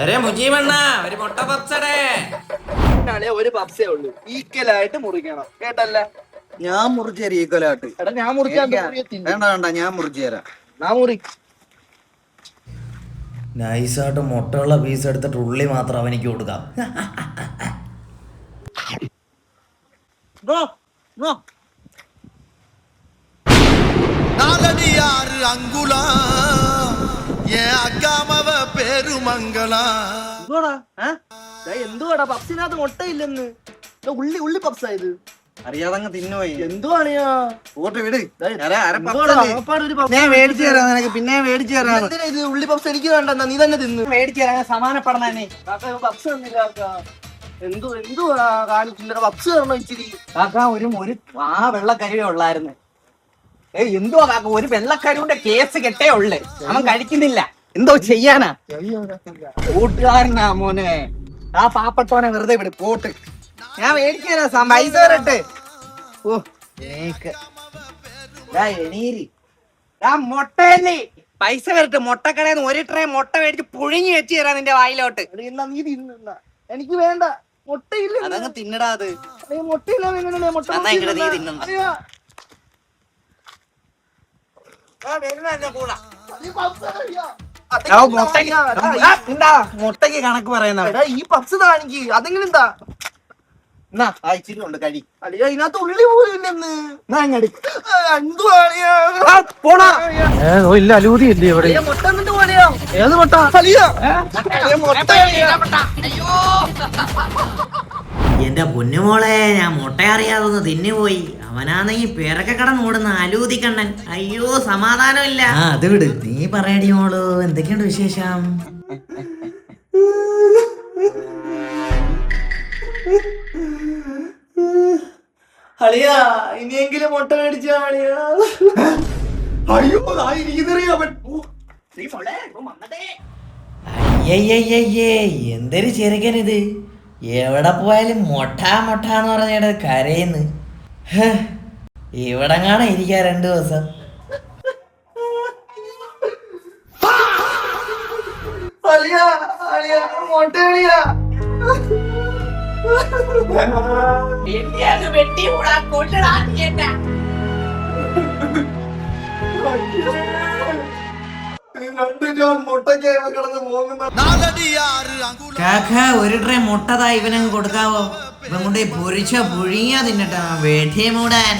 അരെ മുജീബണ്ണ ഒരു മുട്ട പപ്സടേ. ഒരു പപ്സേ ഉള്ളൂ, ഈക്വലായിട്ട് മുറിക്കണം കേട്ടല്ല. ഞാൻ മുറിച്ചേരി ഈക്വലായിട്ട്. എടാ ഞാൻ മുറിക്കാൻ വേണ്ട വേണ്ട, ഞാൻ മുറിച്ചു തരാം. ഞാൻ മുറി. നൈസായിട്ട് മുട്ടയുള്ള പീസ് എടുത്തിട്ട് ഉള്ളി മാത്രം അവനിക്ക് കൊടുക്കാം. എന്തുവാടാ പപ്സിനകത്ത് മുട്ടയില്ലെന്ന്? ഉള്ളി ഉള്ളി പപ്സായത് അറിയാതങ്ങ് തിന്നുപോയി. എന്തുവാണ് പോട്ട് വിട്. ഞാൻ മേടിച്ചു തരാം നിനക്ക്, പിന്നെ മേടിച്ചു തരാം. ഇത് ഉള്ളി പപ്സ് എനിക്ക് വേണ്ടെന്നാ, നീ തന്നെ തിന്ന്. മേടിച്ചു തരാം, സമാനപ്പെടണേ. പപ്സ് തന്നില്ല. എന്തുവാ കാണിച്ചില്ല, പപ്സ് തരണോ ഇച്ചിരി? കാക്ക ഒരു ആ വെള്ളക്കരുവേ ഉള്ളായിരുന്നു. എന്തുവാ കാക്ക, ഒരു വെള്ളക്കരുവിന്റെ കേസ് കെട്ടേ ഉള്ളു, അവൻ കഴിക്കുന്നില്ല. എന്തോ ചെയ്യാനാ? കൂട്ടുകാരനാ മോനെ, ആ പാപ്പട്ടോനെ വെറുതെ വിട്. പോട്ട് ഞാൻ മേടിച്ചു തരാം, പൈസ വരട്ടെ. ഓ എണീരി മുട്ടയല്ലേ, പൈസ വരട്ടെ. മുട്ടക്കടയിൽ നിന്ന് ഒരു ട്രേ മുട്ട മേടിച്ച് പുഴുങ്ങി വെച്ച് തരാം നിന്റെ വായിലോട്ട്. നീ തിന്ന, എനിക്ക് വേണ്ട. മുട്ടയില്ല, അതങ്ങ് തിന്നടാ. അത് മുട്ടയില്ല, നീ തിന്നു. മുട്ടയ്ക്ക് കണക്ക് പറയുന്ന ഈ പപ്സ് കാണിക്ക്. അതെങ്ങനെ എന്താ ഇച്ചിരി ഉണ്ട് കഴി. അളിയാ ഇതിനകത്ത് ഉള്ളി പോയില്ലെന്ന്. മുട്ട എന്നിട്ട് പോലെയോ? ഏത് മുട്ട? എന്റെ പൊന്നുമോളെ, ഞാൻ മുട്ട അറിയാതൊന്ന് തിന്നുപോയി. അവനാണെങ്കി പിറക്കെ കടന്നോടുന്ന അലൂതിക്കണ്ണൻ. അയ്യോ സമാധാനമില്ല. അത് വിട്, നീ പറയടി മോള്, എന്തൊക്കെയുണ്ട് വിശേഷം? അളിയാ ഇനിയെങ്കിലും മുട്ട മേടിച്ചാ അളിയാ. അയ്യോ അയ്യയ്യയ്യേ, എന്തൊരു ചെറുക്കനിത്. എവിടെ പോയാലും മൊട്ട മൊട്ട എന്ന് പറഞ്ഞിട്ട് കരയുന്നു. ഇവിടെ കാണാൻ ഇരിക്കാ 2 ദിവസം. അളിയാ അളിയാ മുട്ട അളിയാ. കാക്ക ഒരു ട്രേ മുട്ടതാ ഇവനങ്ങ് കൊടുക്കാവോ? ഇവൻ കൊണ്ട് പൊരിച്ച പുഴുങ്ങിയാ തിന്നട്ടാ, വെട്ടി മൂടാൻ.